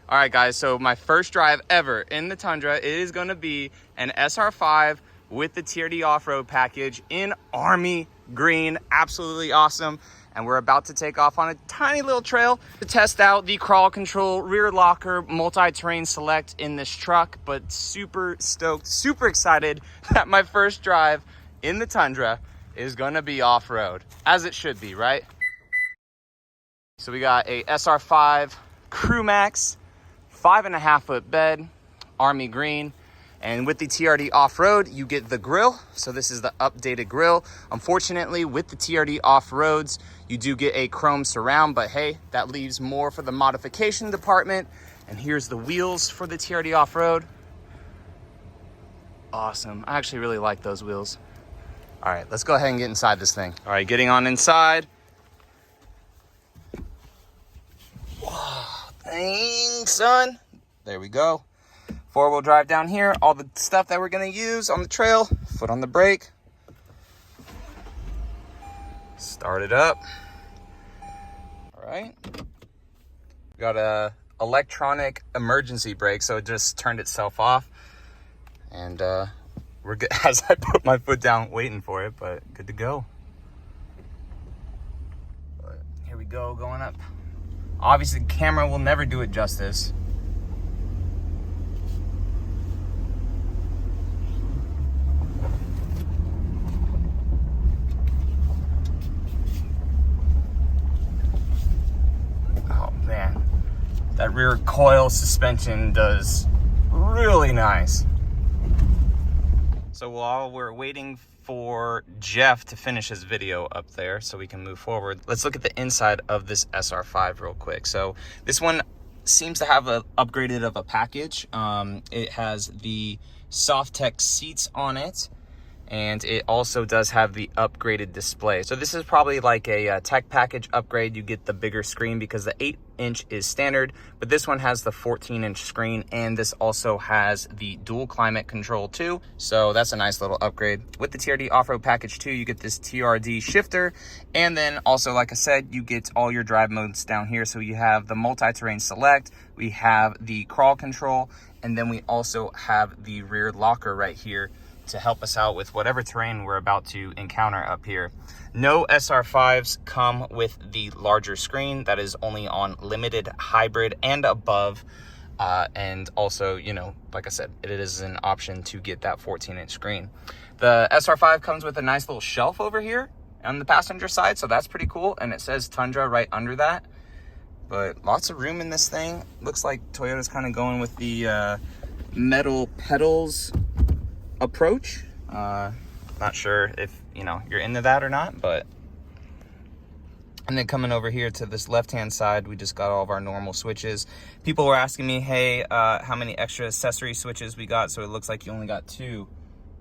All right, guys, so my first drive ever in the Tundra, it is gonna be an SR5 with the TRD off-road package in army green. Absolutely awesome. And we're about to take off on a tiny little trail to test out the crawl control rear locker multi-terrain select in this truck, but super stoked, super excited that my first drive in the Tundra is gonna be off-road, as it should be, right? So we got a SR5 Crew Max, 5.5 foot bed, army green. And with the TRD off-road, you get the grill. So this is the updated grill. Unfortunately, with the TRD off-roads, you do get a chrome surround, but hey, that leaves more for the modification department. And here's the wheels for the TRD off-road. Awesome. I actually really like those wheels. All right, let's go ahead and get inside this thing. All right, getting on inside. Whoa, dang, son. There we go. Four-wheel drive down here, all the stuff that we're gonna use on the trail, foot on the brake. Start it up. All right. Got a electronic emergency brake, so it just turned itself off. And we're good as I put my foot down waiting for it, but good to go. But here we go, going up. Obviously, the camera will never do it justice. That rear coil suspension does really nice. So while we're waiting for Jeff to finish his video up there so we can move forward, let's look at the inside of this SR5 real quick. So this one seems to have a upgraded of a package. It has the Softech seats on it, and it also does have the upgraded display. So this is probably like a tech package upgrade. You get the bigger screen because the 8-inch is standard, but this one has the 14-inch screen, and this also has the dual climate control too. So that's a nice little upgrade. With the TRD off-road package too, you get this TRD shifter, and then also, like I said, you get all your drive modes down here. So you have the multi-terrain select, we have the crawl control, and then we also have the rear locker right here to help us out with whatever terrain we're about to encounter up here. No SR5s come with the larger screen. That is only on limited, hybrid, and above. And also, you know, like I said, it is an option to get that 14-inch screen. The SR5 comes with a nice little shelf over here on the passenger side, so that's pretty cool. And it says Tundra right under that. But lots of room in this thing. Looks like Toyota's kind of going with the metal pedals approach. Not sure if, you know, you're into that or not, but. And then coming over here to this left-hand side, we just got all of our normal switches. People were asking me, hey, how many extra accessory switches we got? So it looks like you only got 2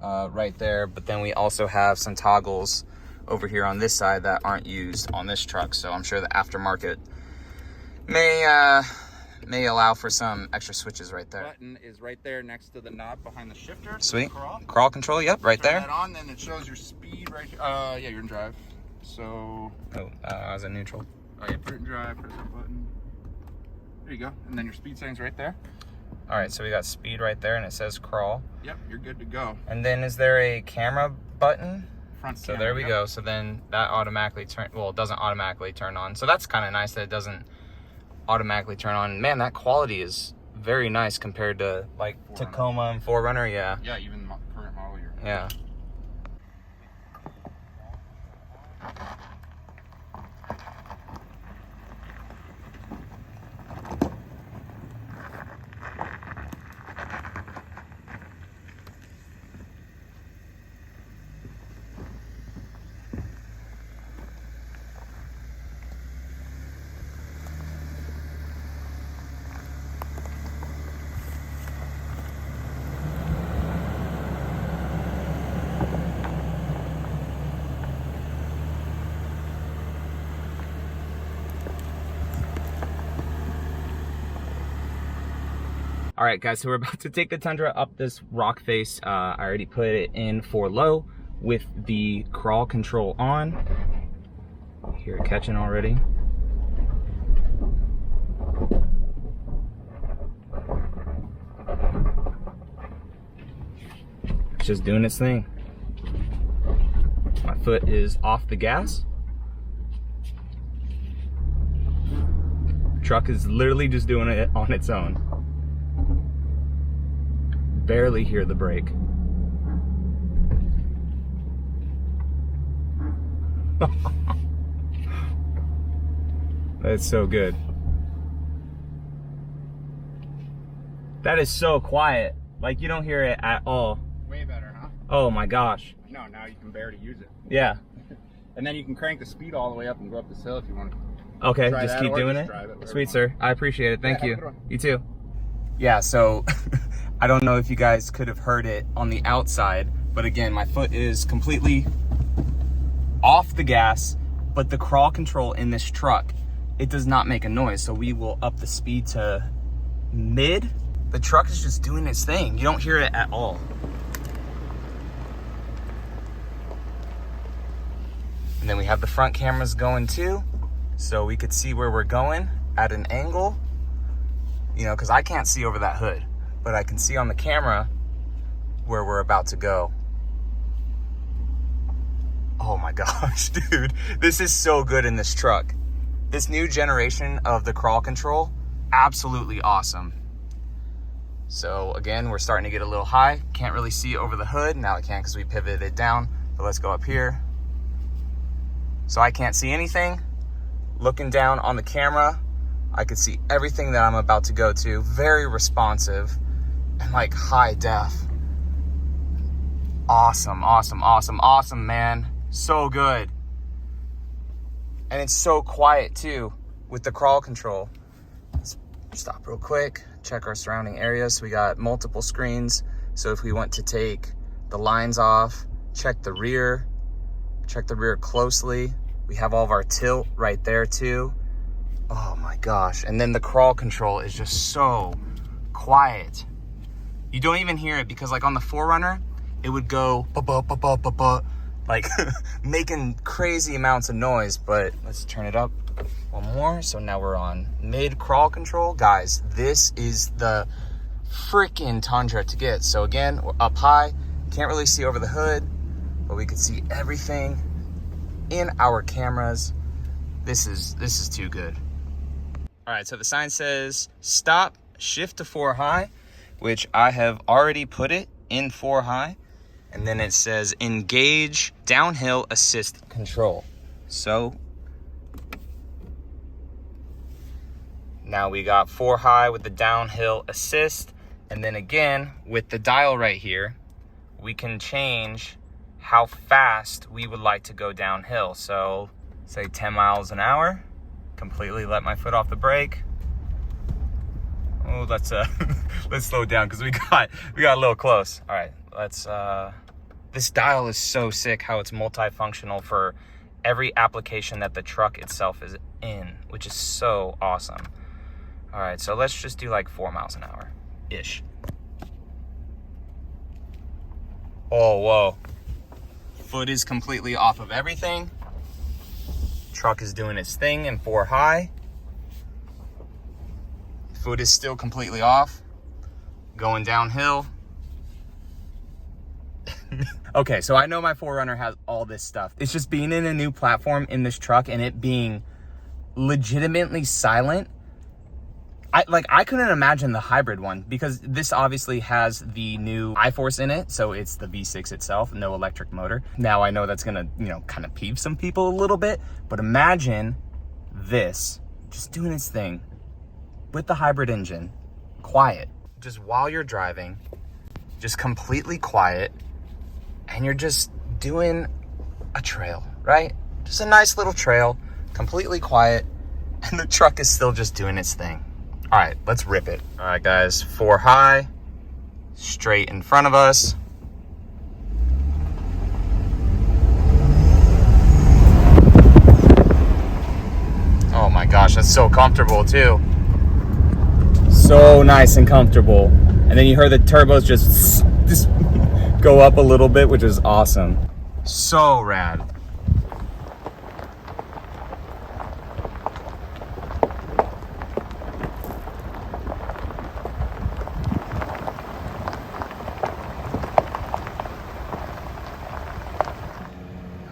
right there. But then we also have some toggles over here on this side that aren't used on this truck. So I'm sure the aftermarket may allow for some extra switches right there. Button is right there next to the knob behind the shifter. Sweet. Crawl control, yep, right there. Turn that on, then it shows your speed right here. Yeah, you're in drive. So. Oh, I was in neutral. Oh yeah, put it in drive, press that button. There you go. And then your speed setting's right there. All right, so we got speed right there and it says crawl. Yep, you're good to go. And then is there a camera button? Front so camera, there we go. So then that automatically it doesn't automatically turn on. So that's kind of nice that it doesn't automatically turn on. Man, that quality is very nice compared to like Tacoma and 4Runner. Yeah. Yeah, even current model year. Yeah. All right, guys, so we're about to take the Tundra up this rock face. I already put it in for low with the crawl control on. Hear it catching already. just doing its thing. My foot is off the gas. Truck is literally just doing it on its own. Barely hear the brake. That's so good. That is so quiet. Like, you don't hear it at all. Way better, huh? Oh my gosh. No, now you can barely use it. Yeah. And then you can crank the speed all the way up and go up this hill if you want to. Okay, Try just that keep or doing just it. drive it, Sweet, sir. I appreciate it. Thank Yeah, you. have a good one. You too. Yeah, so I don't know if you guys could have heard it on the outside, but again, my foot is completely off the gas, but the crawl control in this truck, it does not make a noise. So we will up the speed to mid. The truck is just doing its thing. You don't hear it at all. And then we have the front cameras going too, so we could see where we're going at an angle, you know, because I can't see over that hood, but I can see on the camera where we're about to go. Oh my gosh, dude, this is so good in this truck. This new generation of the crawl control, absolutely awesome. So again, we're starting to get a little high. Can't really see over the hood. Now I can because we pivoted it down, but let's go up here. So I can't see anything. Looking down on the camera, I could see everything that I'm about to go to. Very responsive and like high def. Awesome, awesome, awesome, awesome, man. So good. And it's so quiet too with the crawl control. Let's stop real quick, check our surrounding areas. So we got multiple screens. So if we want to take the lines off, check the rear closely. We have all of our tilt right there too. Oh my gosh. And then the crawl control is just so quiet. You don't even hear it because like on the 4Runner, it would go like making crazy amounts of noise, but let's turn it up one more. So now we're on mid crawl control. Guys, this is the freaking Tundra to get. So again, we're up high, can't really see over the hood, but we can see everything in our cameras. This is too good. All right, so the sign says stop, shift to 4 high, which I have already put it in 4 high. And then it says engage downhill assist control. So now we got 4 high with the downhill assist. And then again, with the dial right here, we can change how fast we would like to go downhill. So say 10 miles an hour, completely let my foot off the brake. Oh, let's slow down because we got a little close. All right, let's, this dial is so sick how it's multifunctional for every application that the truck itself is in, which is so awesome. All right, so let's just do like 4 miles an hour-ish. Oh, whoa. Foot is completely off of everything. Truck is doing its thing in 4 high. Foot is still completely off. Going downhill. Okay, so I know my 4Runner has all this stuff. It's just being in a new platform in this truck and it being legitimately silent. I couldn't imagine the hybrid one because this obviously has the new iForce in it. So it's the V6 itself, no electric motor. Now I know that's gonna, kind of peeve some people a little bit, but imagine this just doing its thing with the hybrid engine, quiet. Just while you're driving, just completely quiet, and you're just doing a trail, right? Just a nice little trail, completely quiet, and the truck is still just doing its thing. All right, let's rip it. All right, guys, 4 high, straight in front of us. Oh my gosh, that's so comfortable too. So nice and comfortable. And then you heard the turbos just go up a little bit, which is awesome. So rad.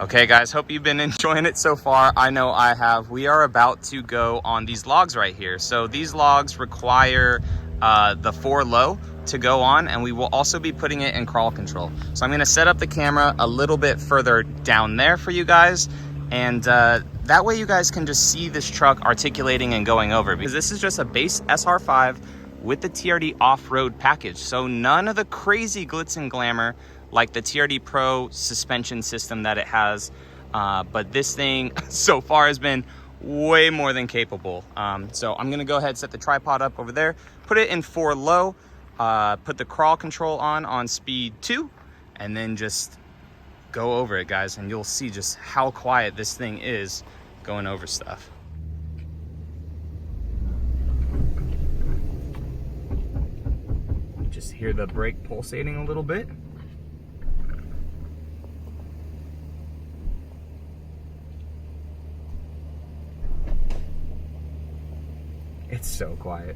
Okay guys, hope you've been enjoying it so far. I know I have. We are about to go on these logs right here. So these logs require the 4 low to go on, and we will also be putting it in crawl control. So I'm gonna set up the camera a little bit further down there for you guys, and that way you guys can just see this truck articulating and going over, because this is just a base SR5 with the TRD off-road package. So none of the crazy glitz and glamour like the TRD Pro suspension system that it has, but this thing so far has been way more than capable. So I'm gonna go ahead, set the tripod up over there, put it in 4 low, put the crawl control on speed 2, and then just go over it, guys, and you'll see just how quiet this thing is going over stuff. Just hear the brake pulsating a little bit. It's so quiet.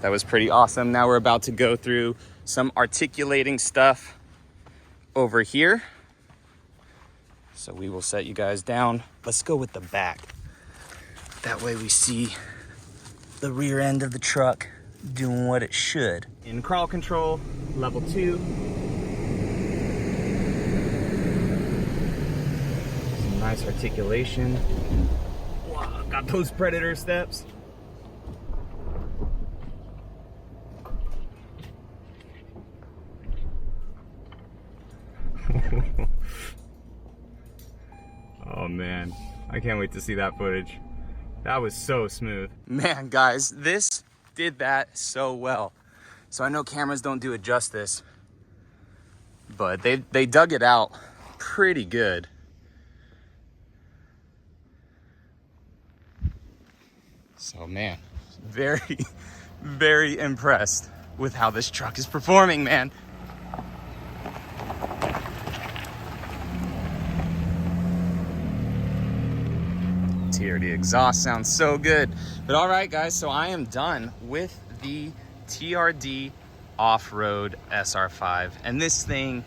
That was pretty awesome. Now we're about to go through some articulating stuff over here. So we will set you guys down. Let's go with the back. That way we see the rear end of the truck doing what it should. In crawl control, level 2. Some nice articulation. Wow, got those Predator steps. Oh man, I can't wait to see that footage. That was so smooth. Man, guys, this did that so well. So I know cameras don't do it justice, but they dug it out pretty good. So man, very, very impressed with how this truck is performing, man. TRD exhaust sounds so good. But all right, guys, so I am done with the TRD off-road SR5, and this thing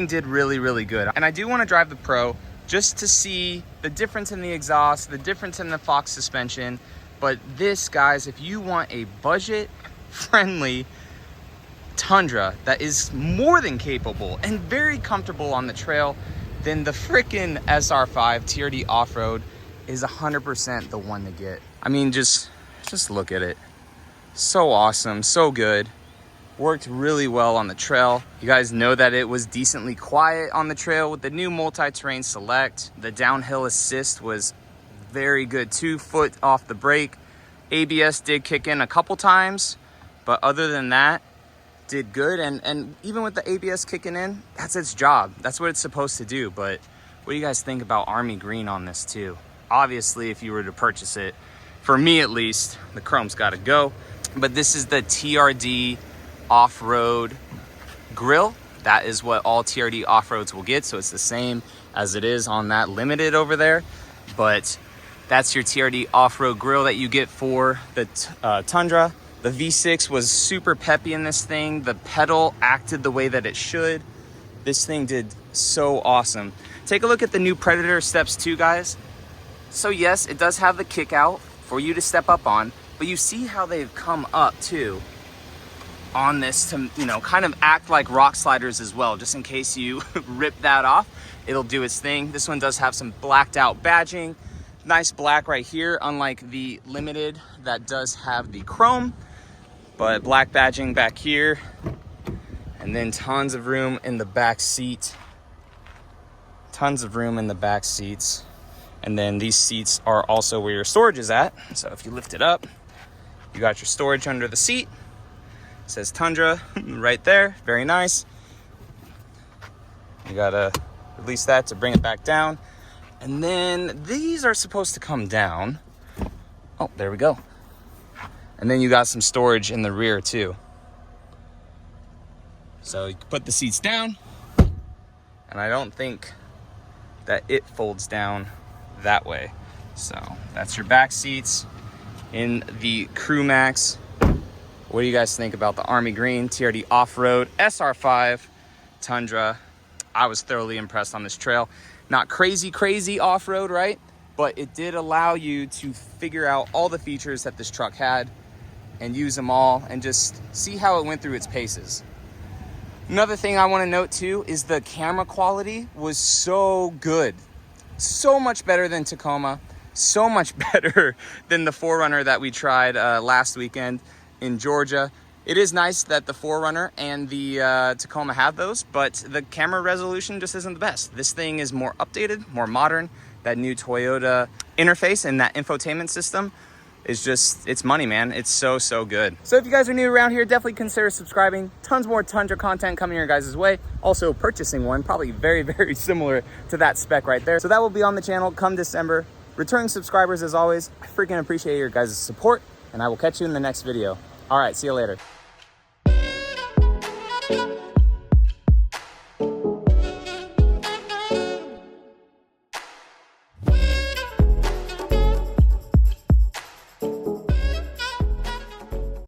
did really, really good. And I do want to drive the Pro just to see the difference in the exhaust, the difference in the Fox suspension. But this, guys, if you want a budget-friendly Tundra that is more than capable and very comfortable on the trail, then the frickin' SR5 TRD off-road is 100% the one to get. I mean, just look at it. So awesome, so good. Worked really well on the trail. You guys know that it was decently quiet on the trail with the new multi-terrain select. The downhill assist was very good, 2 foot off the brake. ABS did kick in a couple times, but other than that, did good. And even with the ABS kicking in, that's its job. That's what it's supposed to do. But what do you guys think about Army Green on this too? Obviously, if you were to purchase it, for me at least, the chrome's got to go. But this is the TRD off-road grill. That is what all TRD off-roads will get. So it's the same as it is on that Limited over there. But that's your TRD off-road grill that you get for the Tundra. The V6 was super peppy in this thing. The pedal acted the way that it should. This thing did so awesome. Take a look at the new Predator steps too, guys. So yes, it does have the kick out for you to step up on, but you see how they've come up too on this to, you know, kind of act like rock sliders as well, just in case you rip that off. It'll do its thing. This one does have some blacked out badging. Nice black right here, unlike the Limited that does have the chrome, but black badging back here, and then tons of room in the back seat. Tons of room in the back seats. And then these seats are also where your storage is at. So if you lift it up, you got your storage under the seat. It says Tundra right there, very nice. You gotta release that to bring it back down. And then these are supposed to come down. Oh, there we go. And then you got some storage in the rear too. So you can put the seats down, and I don't think that it folds down that way. So that's your back seats in the Crew Max. What do you guys think about the Army Green TRD Off-Road SR5 Tundra? I was thoroughly impressed on this trail. Not crazy off-road, right? But it did allow you to figure out all the features that this truck had and use them all and just see how it went through its paces. Another thing I want to note too is the camera quality was so good. So much better than Tacoma. So much better than the 4Runner that we tried last weekend in Georgia. It is nice that the 4Runner and the Tacoma have those, but the camera resolution just isn't the best. This thing is more updated, more modern. That new Toyota interface and that infotainment system is just, it's money, man. It's so good. So if you guys are new around here, definitely consider subscribing. Tons more Tundra content coming your guys' way. Also purchasing one, probably very similar to that spec right there. So that will be on the channel come December. Returning subscribers, as always, I freaking appreciate your guys' support, and I will catch you in the next video. All right, see you later.